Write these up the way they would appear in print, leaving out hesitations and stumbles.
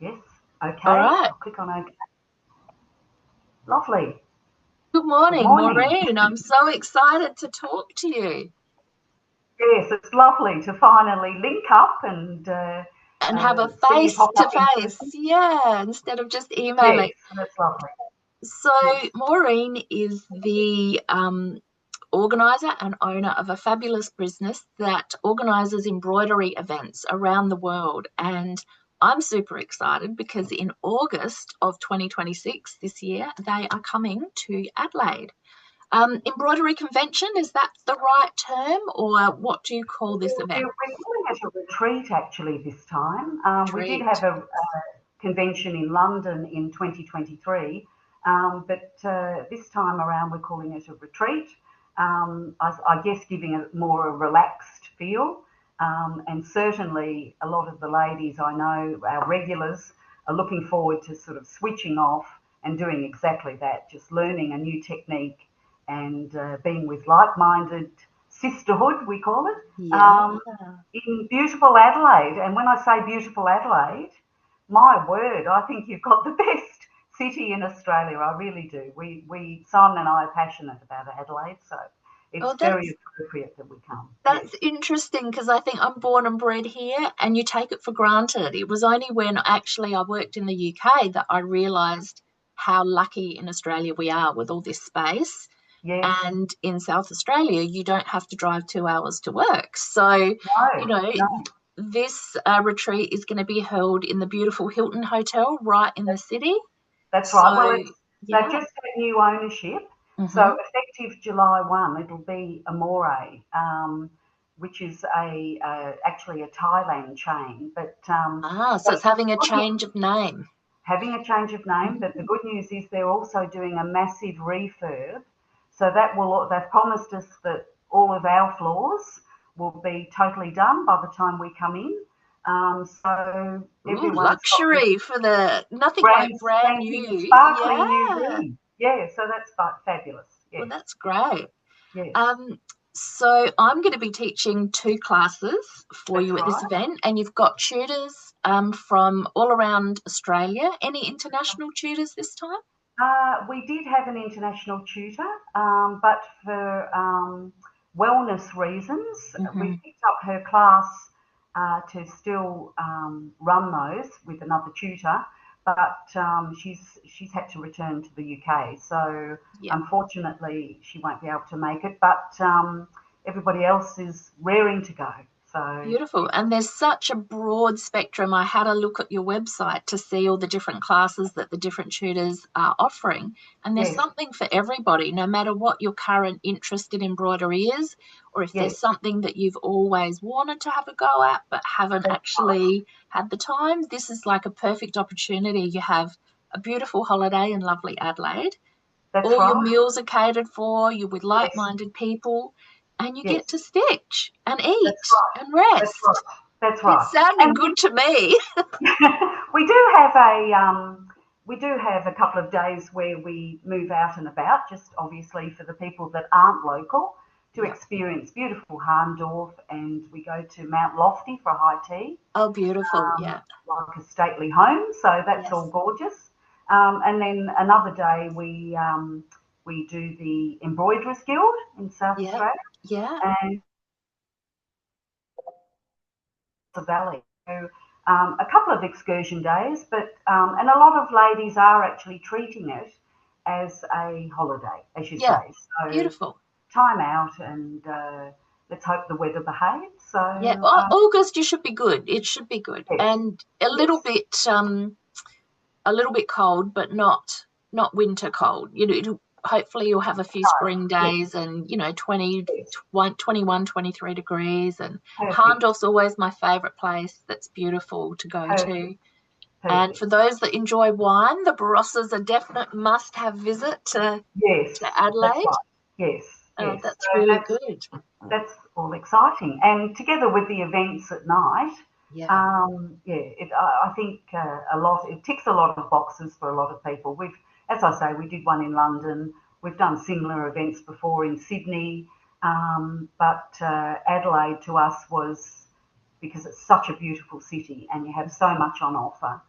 Yes. Okay. All right. I'll click on OK. Lovely. Good Good morning, morning. Maureen. I'm so excited to talk to you Yes, it's lovely to finally link up and and have a see you face pop to up in face. person. Yeah, instead of just Yes, emailing. that's lovely. So, Yes. Maureen is the organizer and owner of a fabulous business that organizes embroidery events around the world. And I'm super excited because in August of 2026, this year, they are coming to Adelaide. Embroidery convention, is that the right term, or what do you call this event? We're calling it a retreat actually this time. We did Retreat. have a convention in London in 2023, but this time around we're calling it a retreat. I guess giving it more a relaxed feel. And certainly a lot of the ladies I know, our regulars, are looking forward to sort of switching off and doing exactly that, just learning a new technique and being with like-minded sisterhood, we call it, Yeah. in beautiful Adelaide. And when I say beautiful Adelaide, my word, I think you've got the best city in Australia. I really do. Simon and I are passionate about Adelaide, so it's Oh, very that's appropriate that we come. Yes, that's interesting because I think I'm born and bred here, and you take it for granted. It was only when actually I worked in the UK that I realised how lucky in Australia we are with all this space. yes, And in South Australia, you don't have to drive 2 hours to work. So, you no, know, no, this retreat is going to be held in the beautiful Hilton Hotel right in the city. that's right. So, Well, they've yeah. just had new ownership, Hmm. so effective July 1, it'll be Amore, which is actually a Thailand chain, but Ah, so but it's having a good news, change of name. having a change of name. But the Mhm. good news is they're also doing a massive refurb, so they've promised us that all of our floors will be totally done by the time we come in. So Ooh, everyone's got this luxury for the nothing brand like brand spanking, new. sparkling new Yeah. room. Yeah, so that's fabulous. Well, Yes, that's great. yes, Um, so I'm going to be teaching two classes for that's you at this right. event, and you've got tutors from all around Australia. Any international tutors this time? We did have an international tutor, but for wellness reasons, we Hmm. picked up her class to still run those with another tutor, but she's had to return to the UK, so Yeah. unfortunately she won't be able to make it. But everybody else is raring to go. So Beautiful. And there's such a broad spectrum. I had a look at your website to see all the different classes that the different tutors are offering. And there's yes, something for everybody, no matter what your current interest in embroidery is, or if yes, there's something that you've always wanted to have a go at but haven't that's right. actually had the time. This is like a perfect opportunity. You have a beautiful holiday in lovely Adelaide. That's All your right. meals are catered for, you're with like Yes, minded people, and you yes, get to stitch and that's eat right. and That's right. rest. That's It's right. sounding And good to me. we do have a couple of days where we move out and about, just obviously for the people that aren't local, to Yeah. experience beautiful Harndorf, and we go to Mount Lofty for high tea, Oh, beautiful. Yeah. like a stately home. So that's all Yes. gorgeous. And then another day we do the Embroiderers Guild in South Yeah. Australia Yeah. and the Valley. So a couple of excursion days, but and a lot of ladies are actually treating it as a holiday, as you Yeah. say. So Beautiful. time out and let's hope the weather behaves. So Yeah. August, you should be good. It should be good. yes, And yes, a little bit cold, but not winter cold. Hopefully you'll have a few no, spring yes, days and, 20, yes, 21, 23 degrees. And perfect, Harndorf's always my favourite place. That's beautiful to go perfect, to. And for perfect. those that enjoy wine, the Barossa's a definite must-have visit Yes, to that's Adelaide. right. Yes, yes. That's So really that's good. that's all exciting. And together with the events at night, Yeah. yeah, I think it ticks a lot of boxes for a lot of people. As I say, we did one in London. We've done similar events before in Sydney, but Adelaide to us was because it's such a beautiful city and you have so much on offer.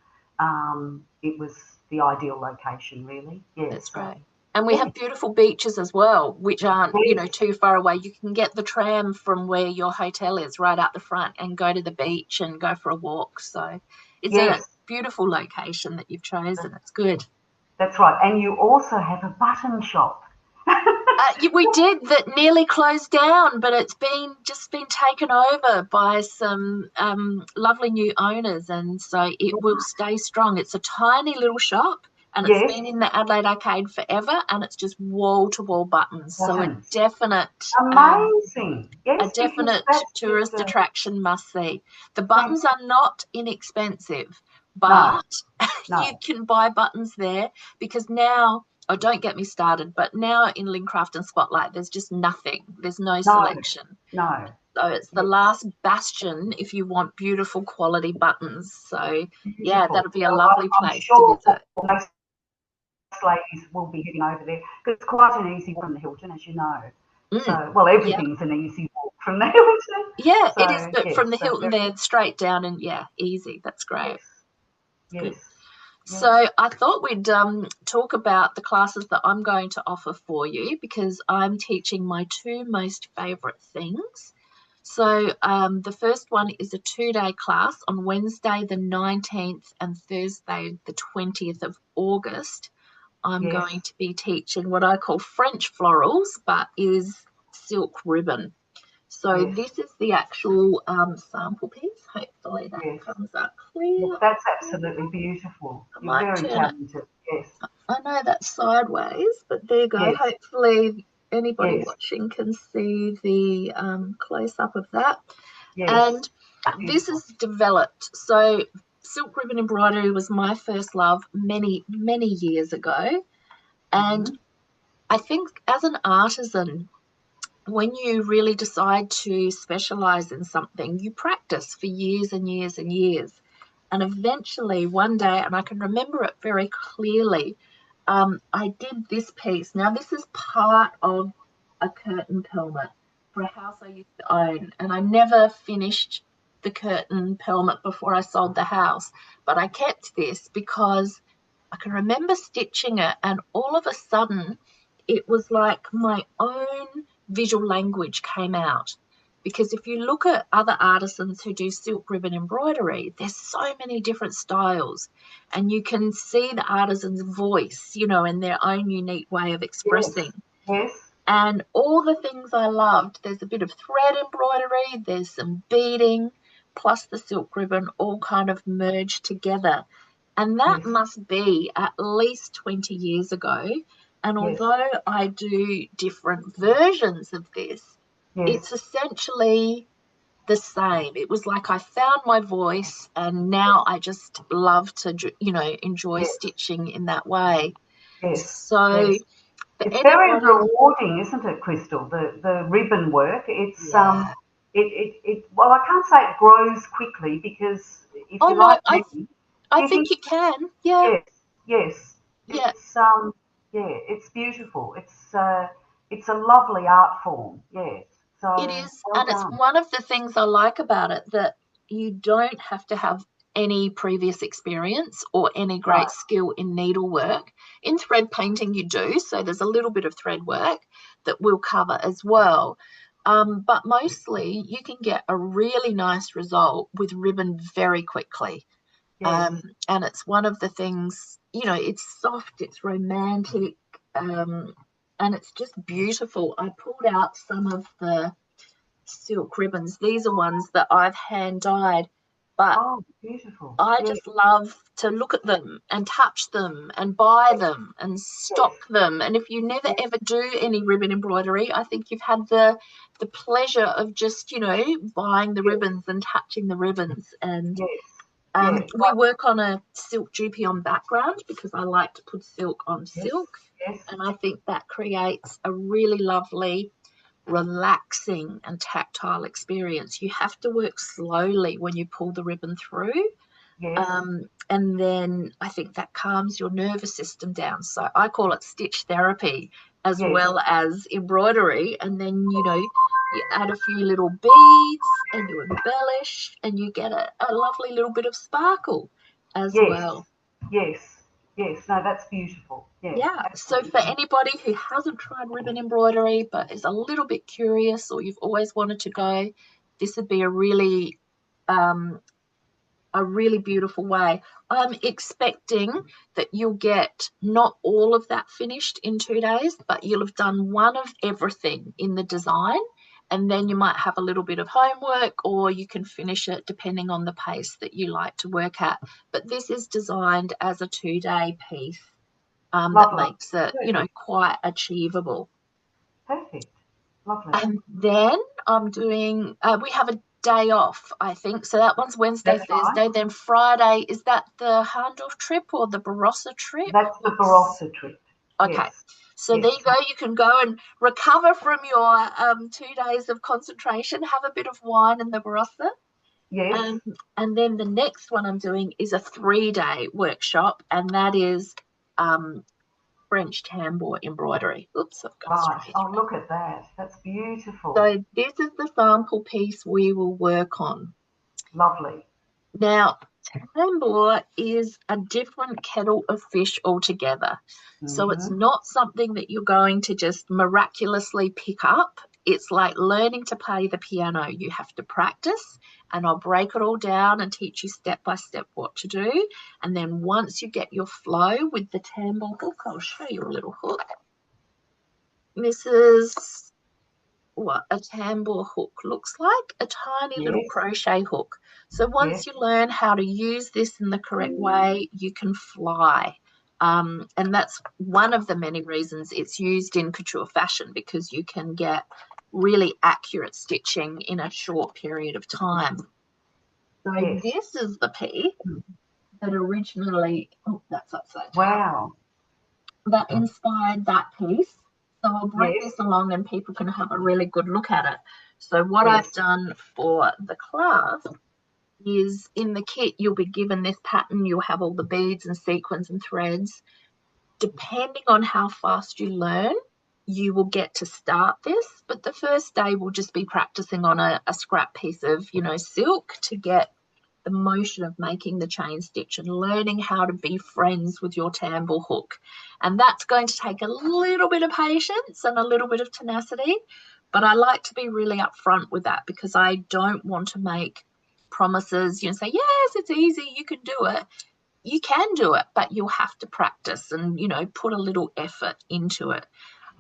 it was the ideal location, really. Yeah, That's so, great. And we yeah. have beautiful beaches as well, which aren't, Yes, too far away. You can get the tram from where your hotel is right out the front and go to the beach and go for a walk. So it's a yes, beautiful location that you've chosen. It's good. that's right. And you also have a button shop. We did that nearly closed down, but it's been taken over by some lovely new owners, and so it will stay strong. It's a tiny little shop, and it's Yes, been in the Adelaide Arcade forever, and it's just wall to wall buttons. So buttons. Amazing. a Yes, because definite that's just tourist attraction must see. The thank buttons are not inexpensive, no, but you no, can buy buttons there because now, oh, don't get me started, but now in Lincraft and Spotlight, there's just nothing. There's no no, selection. no. So it's the Yes, last bastion if you want beautiful quality buttons. So, yeah, beautiful. that'll be a So lovely I'm place to sure visit. most ladies will be heading over there because it's quite an easy walk from the Hilton, as you know. Mm, So, well, yeah. everything's an easy walk from the Hilton. Yeah, it is. So, But yes, from the so Hilton there, straight down and yeah, easy. That's great. yes, Good. yes, yes, So I thought we'd talk about the classes that I'm going to offer for you because I'm teaching my two most favourite things. So the first one is a 2-day class on Wednesday the 19th and Thursday the 20th of August. I'm yes, going to be teaching what I call French florals, but is silk ribbon. So yes, this is the actual sample piece. Hopefully that yes. comes up clear. Look, that's absolutely beautiful. I You're might very turn it. talented. Yes, I know that's sideways, but there you go. yes, Hopefully anybody yes, watching can see the close-up of that. yes. And this Beautiful. is developed. So silk ribbon embroidery was my first love many, many years ago. And Hmm. I think as an artisan, when you really decide to specialize in something, you practice for years and years and years. And eventually, one day, and I can remember it very clearly, I did this piece. Now, this is part of a curtain pelmet for a house I used to own, and I never finished the curtain pelmet before I sold the house. But I kept this because I can remember stitching it, and all of a sudden, it was like my own visual language came out. Because if you look at other artisans who do silk ribbon embroidery, there's so many different styles, and you can see the artisan's voice, and their own unique way of Yes, expressing. yes, And all the things I loved, there's a bit of thread embroidery, there's some beading, plus the silk ribbon all kind of merged together. And that yes, must be at least 20 years ago. And yes, although I do different versions of this, yes, it's essentially the same. It was like I found my voice, and now I just love to, enjoy yes, stitching in that way. yes, So yes. for It's very anybody, rewarding, isn't it, Crystal? The ribbon work. It's yeah. well, I can't say it grows quickly because if Oh you're no, like me, I do you think think you can. Yeah, yes, yes. yeah. Yeah, it's beautiful. It's a lovely art form. Yes. It So is, well and it's done. one of the things I like about it that you don't have to have any previous experience or any great Right. skill in needlework. In thread painting, you do, so there's a little bit of thread work that we'll cover as well. But mostly, you can get a really nice result with ribbon very quickly. Yes. Um, and it's one of the things, it's soft, it's romantic, and it's just beautiful. I pulled out some of the silk ribbons. These are ones that I've hand dyed, but Oh, beautiful. I Yes. just love to look at them and touch them and buy them and Yes. stock them. And if you never Yes. ever do any ribbon embroidery, I think you've had the pleasure of just, buying the Yes. ribbons and touching the ribbons. And Yes. Yes. we work on a silk dupion background because I like to put silk on Yes. silk. Yes. And I think that creates a really lovely, relaxing and tactile experience. You have to work slowly when you pull the ribbon through. Yes. And then I think that calms your nervous system down. So I call it stitch therapy as Yes. well as embroidery. And then, you add a few little beads and you embellish and you get a lovely little bit of sparkle as Yes. well. Yes, yes. No, that's beautiful. Yeah, Yeah, so for absolutely. anybody who hasn't tried ribbon embroidery but is a little bit curious, or you've always wanted to go, this would be um, a really beautiful way. I'm expecting that you'll get not all of that finished in 2 days, but you'll have done one of everything in the design, and then you might have a little bit of homework, or you can finish it depending on the pace that you like to work at. But this is designed as a 2-day piece, that Lovely. makes it, Perfect. quite achievable. Perfect. Lovely. And then I'm doing, we have a day off, I think. So that one's Wednesday, That's right. Thursday. Then Friday, is that the Harndorf trip or the Barossa trip? That's the What's Barossa trip. okay? Yes. So there Yes. you go. You can go and recover from your 2 days of concentration, have a bit of wine in the Barossa. Yes. Um, and then the next one I'm doing is a 3-day workshop, and that is French tambour embroidery. Oops, I've gone Right. straight Oh, through. look at that. That's beautiful. So this is the sample piece we will work on. Lovely. Now, tambour is a different kettle of fish altogether. So it's Mm-hmm. not something that you're going to just miraculously pick up. It's like learning to play the piano. You have to practice, and I'll break it all down and teach you step by step what to do. And then once you get your flow with the tambour hook, I'll show you a little hook. This is what a tambour hook looks like, a tiny little Yes. crochet hook. So Yes. once you learn how to use this in the correct way, you can fly. And that's one of the many reasons it's used in couture fashion, because you can get really accurate stitching in a short period of time. So Yes. this is the piece that originally, oh, that's upside down, Wow. that inspired that piece. So I'll bring Yes. this along and people can have a really good look at it. So what I've Yes. done for the class is, in the kit you'll be given this pattern. You'll have all the beads and sequins and threads. Depending on how fast you learn, you will get to start this, but the first day will just be practicing on a scrap piece of, silk, to get the motion of making the chain stitch and learning how to be friends with your tambour hook. And that's going to take a little bit of patience and a little bit of tenacity, but I like to be really upfront with that, because I don't want to make promises, say, yes, it's easy, you can do it. You can do it, but you'll have to practice and, put a little effort into it.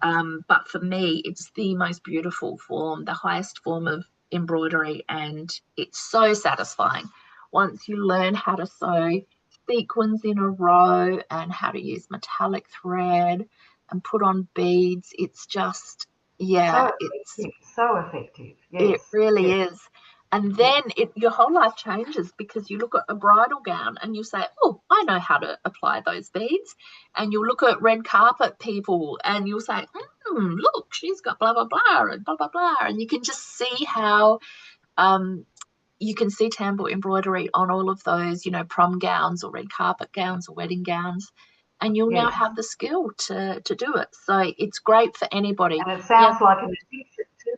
But for me, it's the most beautiful form, the highest form of embroidery, and it's so satisfying once you learn how to sew sequins in a row and how to use metallic thread and put on beads. It's just, So it's effective. So effective. it Yes. really Yes. is. And Yes. then your whole life changes, because you look at a bridal gown and you say, oh, I know how to apply those beads. And you'll look at red carpet people and you'll say, look, she's got blah, blah, blah, and blah, blah, blah. And you can just see how you can see tambour embroidery on all of those, prom gowns or red carpet gowns or wedding gowns. And you'll now Yes. have the skill to do it. So it's great for anybody. And it Yeah, sounds like an addiction too.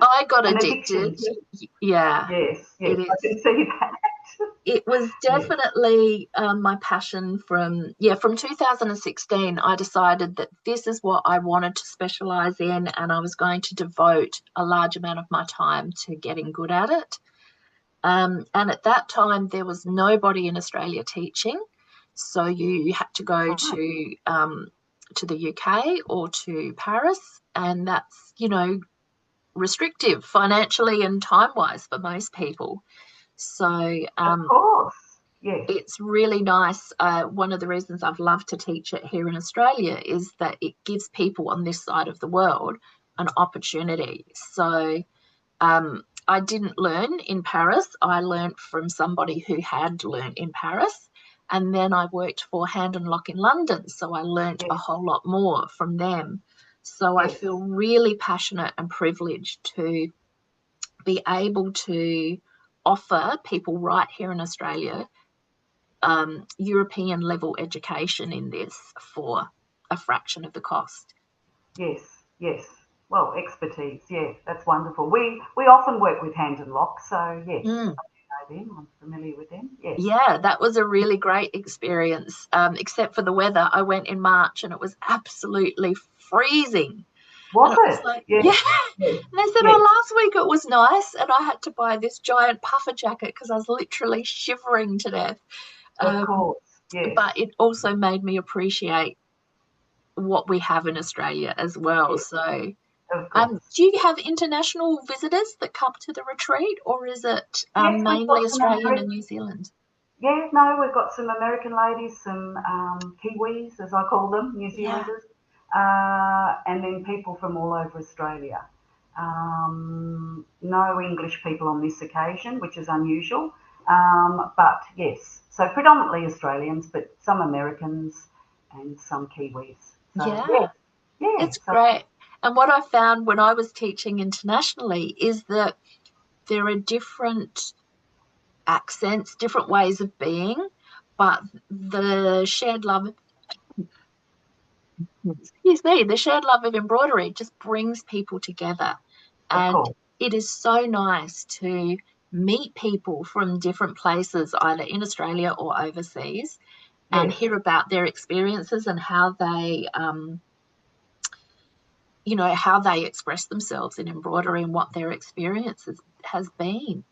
I got An addiction addicted. too. Yeah, Yes. Yes. it I is. can see that. It was Yes. definitely my passion from 2016. I decided that this is what I wanted to specialize in, and I was going to devote a large amount of my time to getting good at it. And at that time, there was nobody in Australia teaching, so you had to go Right. to the UK or to Paris, and that's restrictive financially and time wise for most people. So Of course. Yes. it's really nice. One of the reasons I've loved to teach it here in Australia is that it gives people on this side of the world an opportunity. So I didn't learn in Paris. I learned from somebody who had learned in Paris. And then I worked for Hand and Lock in London. So I learned a Yes. whole lot more from them. So I Yes. feel really passionate and privileged to be able to offer people right here in Australia European level education in this for a fraction of the cost. Yes. Yes. Well, expertise. Yeah, that's wonderful. We often work with Hand and Lock, so yes, Mm. I do know them. I'm familiar with them. Yes. Yeah, that was a really great experience. Except for the weather, I went in March and it was absolutely freezing. And Was it was it? like, Yes. yeah. Yes. And they said, Yes. oh, last week it was nice. And I had to buy this giant puffer jacket because I was literally shivering to death. Of Um, course. Yes. but it also made me appreciate what we have in Australia as well. Yes. So, Of course. do you have international visitors that come to the retreat, or is it Yes, we've mainly got some Australian and New Zealand? Yeah, no, we've got some American ladies, some Kiwis, as I call them, New Yeah. Zealanders, and then people from all over Australia. No English people on this occasion, which is unusual. But yes, so predominantly Australians, but some Americans and some Kiwis. So Yeah, yes, yeah, it's so great. And what I found when I was teaching internationally is that there are different accents, different ways of being, but the shared love, excuse me, the shared love of embroidery just brings people together. of And course, it is so nice to meet people from different places, either in Australia or overseas, and yes. hear about their experiences and how how they express themselves in embroidery and what their experiences has been.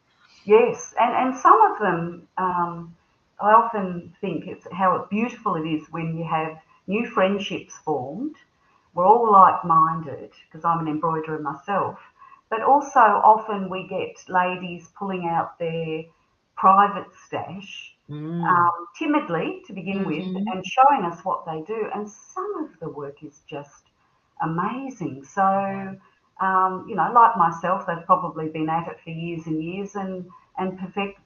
Yes, and some of them, I often think it's how beautiful it is when you have new friendships formed. We're all like-minded because I'm an embroiderer myself, but also often we get ladies pulling out their private stash Mm. timidly to begin with Mm-hmm. and showing us what they do. And some of the work is just amazing. So, Yeah. like myself, they've probably been at it for years and years and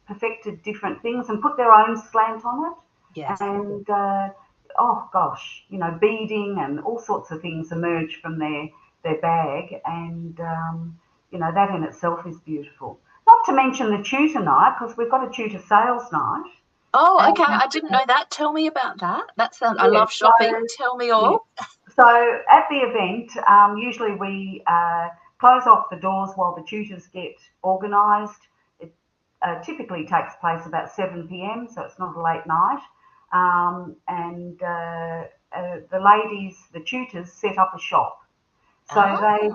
perfected different things and put their own slant on it. Yes. And oh gosh, beading and all sorts of things emerge from their bag, and that in itself is beautiful. Not to mention the tutor night, because we've got a tutor sales night. Oh, And okay. I didn't know that. Tell me about that. That sounds. I yeah, love shopping. Tell me yeah. all. So at the event, usually we close off the doors while the tutors get organised. It typically takes place about 7 p.m., so it's not a late night. And the ladies, the tutors, set up a shop. So Ah.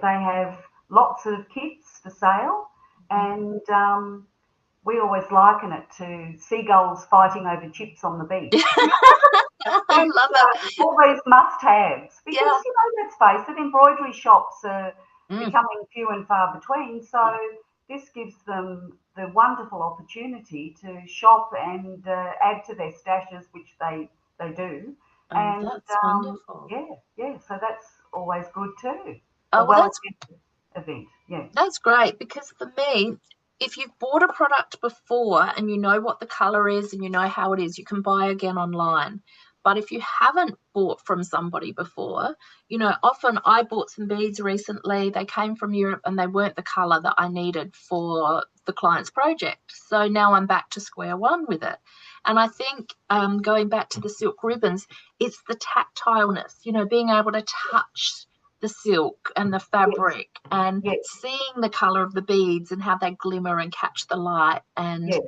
they have lots of kits for sale, and we always liken it to seagulls fighting over chips on the beach. I It's love it. all these must-haves because, Yeah. let's face it, embroidery shops are Mm. becoming few and far between. So Yeah. this gives them the wonderful opportunity to shop and add to their stashes, which they do. Oh, And that's wonderful. yeah, yeah. So that's always good too. A Oh, well, well-attended event. Yeah. that's great because for me, if you've bought a product before and you know what the color is and you know how it is, you can buy again online. But if you haven't bought from somebody before, often I bought some beads recently. They came from Europe and they weren't the color that I needed for the client's project. So now I'm back to square one with it. And I think going back to the silk ribbons, it's the tactileness, being able to touch the silk and the Yes. fabric and Yes. seeing the color of the beads and how they glimmer and catch the light. And Yes.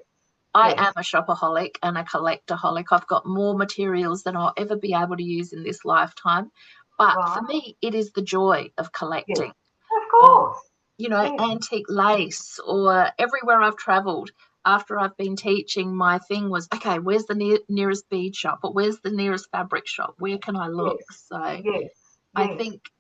I am Yes. a shopaholic and a collectorholic. I've got more materials than I'll ever be able to use in this lifetime. But for Right. me, it is the joy of Yes. collecting, Of of, course. Yes. antique lace, or everywhere I've traveled. After I've been teaching, my thing was, okay, where's the nearest bead shop? Or where's the nearest fabric shop? Where can I look? Yes. So Yes. I Yes. think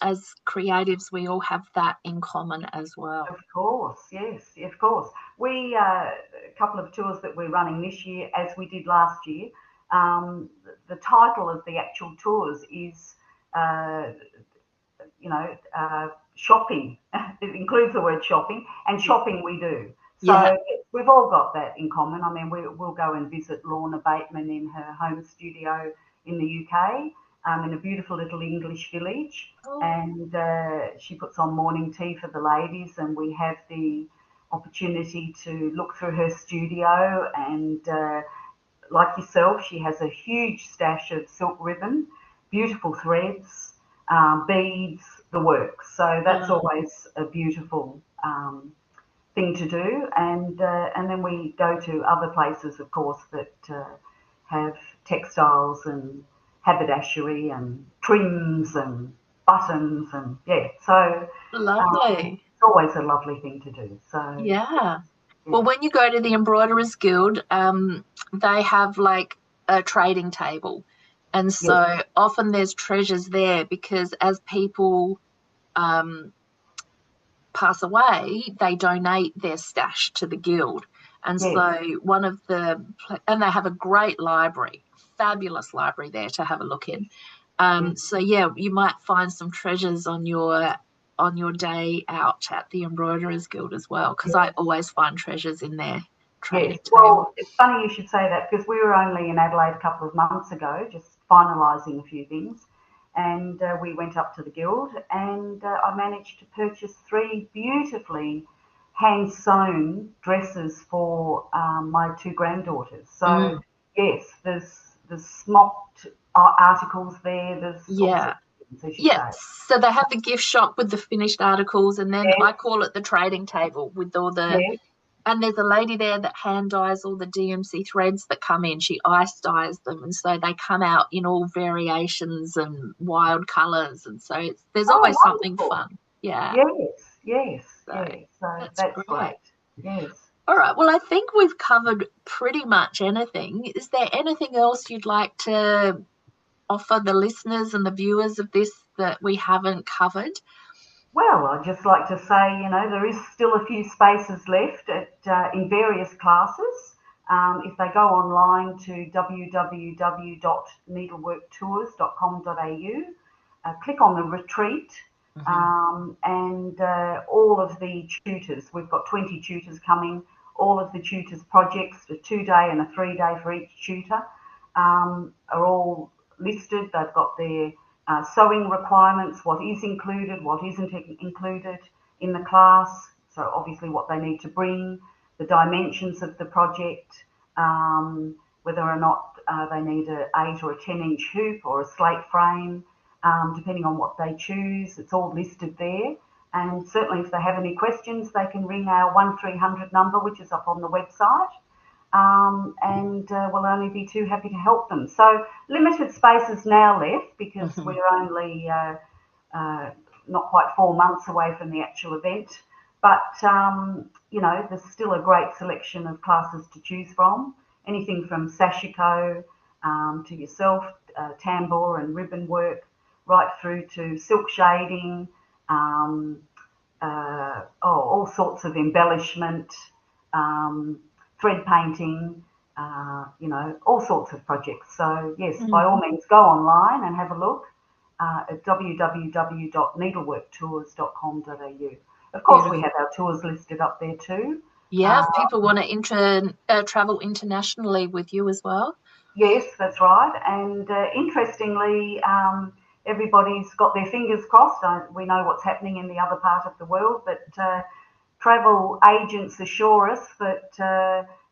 as creatives, we all have that in common as well. Of course, yes, of course. We a couple of tours that we're running this year, as we did last year. The title of the actual tours is, uh, shopping. It includes the word shopping, and shopping we do. Yeah. So we've all got that in common. I mean, we'll go and visit Lorna Bateman in her home studio in the UK, in a beautiful little English village, Oh, and she puts on morning tea for the ladies, and we have the opportunity to look through her studio. And like yourself, she has a huge stash of silk ribbon, beautiful threads, beads, the works. So that's oh, always a beautiful thing to do, and then we go to other places, of course, that have textiles and haberdashery and trims and buttons, and yeah, so Lovely. it's always a lovely thing to do. So Yeah. Well, yeah, when you go to the Embroiderers Guild, they have like a trading table. And yes, so often there's treasures there because as people um, pass away, they donate their stash to the guild. And yes, so and they have a great library, fabulous library there to have a look in. yes, So yeah, you might find some treasures on your day out at the Embroiderers Guild as well, because I yes. always find treasures in their Yes, trading table. well, it's funny you should say that because we were only in Adelaide a couple of months ago, just finalising a few things, and we went up to the Guild, and I managed to purchase three beautifully hand sewn dresses for my two granddaughters. So Mm, yes, there's smocked articles there. There's all yeah. sorts of things, as you Yeah, say. so they have the gift shop with the finished articles, and then Yes, I call it the trading table with all the. yes. And there's a lady there that hand dyes all the DMC threads that come in. She ice dyes them, and so they come out in all variations and wild colours, and so there's Oh, always something wonderful. fun. Yeah, Yes, yes, so yes. So that's that's great. great. Yes. All right, well, I think we've covered pretty much anything. Is there anything else you'd like to offer the listeners and the viewers of this that we haven't covered? Well, I'd just like to say, there is still a few spaces left in various classes. If they go online to www.needleworktours.com.au, click on the retreat, Hmm. and all of the tutors, we've got 20 tutors coming, all of the tutors' projects, a 2-day and a 3-day for each tutor, are all listed. They've got their sewing requirements, what is included, what isn't included in the class. So obviously what they need to bring, the dimensions of the project, whether or not they need an 8 or a 10-inch hoop or a slate frame, depending on what they choose. It's all listed there. And certainly if they have any questions, they can ring our 1300 number, which is up on the website. And we'll only be too happy to help them. So limited spaces now left because Hmm. we're only uh, not quite 4 months away from the actual event. But, there's still a great selection of classes to choose from. Anything from sashiko to yourself, tambour and ribbon work, right through to silk shading, um, all sorts of embellishment, um, thread painting, all sorts of projects. So yes, by all means, go online and have a look at www.needleworktours.com.au. Of course, we have Beautiful. our tours listed up there too. Yeah, Uh, if people want to travel internationally with you as well. Yes, that's right. And interestingly, everybody's got their fingers crossed. We know what's happening in the other part of the world, but travel agents assure us that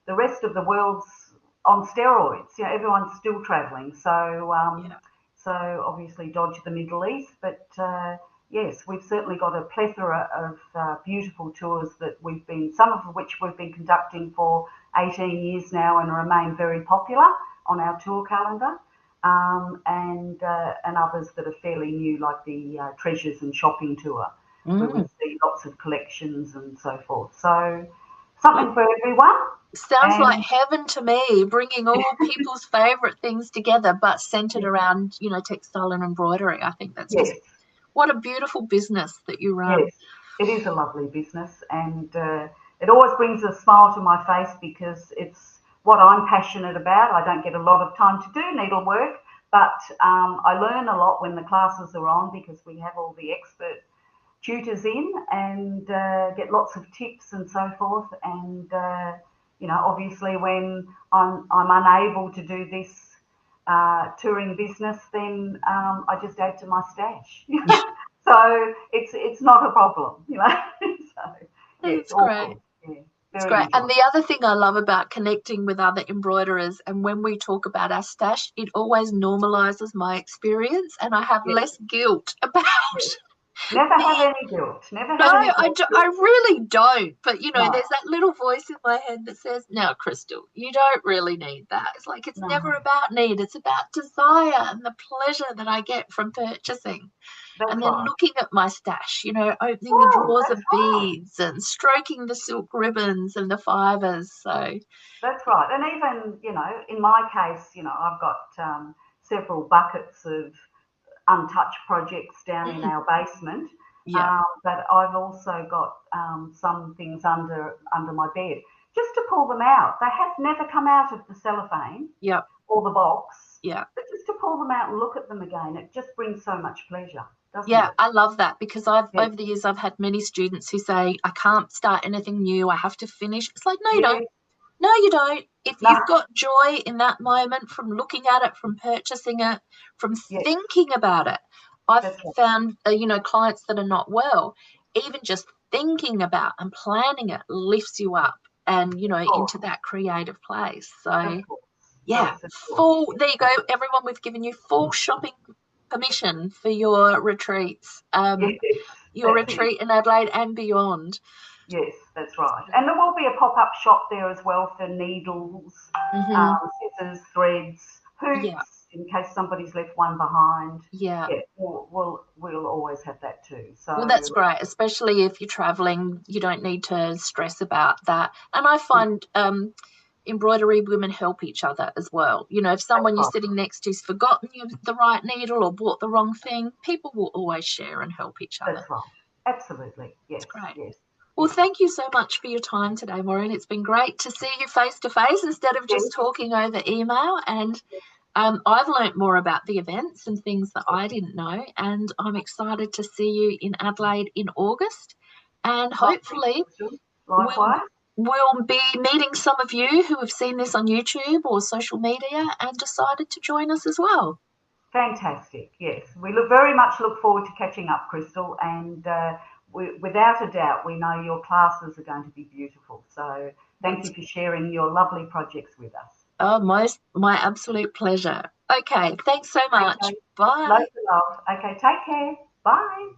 the rest of the world's on steroids. Everyone's still travelling. Yeah. So obviously dodge the Middle East, but yes, we've certainly got a plethora of beautiful tours that some of which we've been conducting for 18 years now and remain very popular on our tour calendar, and others that are fairly new, like the Treasures and Shopping Tour, where we Mm. see lots of collections and so forth. So something for everyone. Sounds like And heaven to me, bringing all people's favorite things together, but centered yes, around, textile and embroidery. I think that's just yes, what a beautiful business that you run. yes, it is a lovely business, and it always brings a smile to my face because it's what I'm passionate about. I don't get a lot of time to do needlework, but I learn a lot when the classes are on because we have all the expert tutors in and get lots of tips and so forth. And obviously, when I'm unable to do this touring business, then I just add to my stash. So it's not a problem. So yeah, it's It's all great. good. Yeah, It's very great. And enjoyable. the other thing I love about connecting with other embroiderers, and when we talk about our stash, it always normalizes my experience and I have Yes, less guilt about yes, Never have any guilt. Never No, have any guilt. I really don't. But, you know, No, there's that little voice in my head that says, no, Crystal, you don't really need that. It's like it's never no, about need. It's about desire and the pleasure that I get from purchasing. And that's then right. looking at my stash, you know, opening the Oh, drawers that's of right. beads and stroking the silk ribbons and the fibres. So, That's right. And even, in my case, I've got several buckets of untouched projects down in mm, our basement. yeah, But I've also got some things under my bed just to pull them out. They have never come out of the cellophane yeah, or the box, yeah. but just to pull them out and look at them again, it just brings so much pleasure, doesn't Yeah, it? I love that because I've Yes, over the years I've had many students who say I can't start anything new. I have to finish. It's like, no, you don't. yes, No, you don't. If no, you've got joy in that moment from looking at it, from purchasing it, from yes, thinking about it, I've that's right. found, clients that are not well, even just thinking about and planning it lifts you up and, Of into course, that creative place. of So, course. yeah, Yes, of course. Yes, there you go. Everyone, we've given you full shopping permission for your retreats, yes, your that's it. retreat in Adelaide and beyond. Yes, that's right. And there will be a pop-up shop there as well for needles, Mm-hmm. scissors, threads, Yeah, hoops, in case somebody's left one behind. yeah. Yeah, we'll always have that too. Well, that's So, great, especially if you're traveling. You don't need to stress about that. And I mm, find embroidery women help each other as well. You know, if that's someone you're right. sitting next to's forgotten the right needle or bought the wrong thing, people will always share and help each other. That's right. Absolutely. It's Yes, great. yes, Well, yes, thank you so much for your time today, Maureen. It's been great to see you face to face instead of yes, just talking over email. And I've learnt more about the events and things that I didn't know. And I'm excited to see you in Adelaide in August. And lovely. hopefully, we'll Likewise. we'll be meeting some of you who have seen this on YouTube or social media and decided to join us as well. Fantastic. Yes, we very much look forward to catching up, Crystal, and without a doubt, we know your classes are going to be beautiful. So thank That's you for sharing your lovely projects with us. my absolute pleasure. Okay, thanks so much. Okay, Bye. loads of love. Okay, take care. Bye.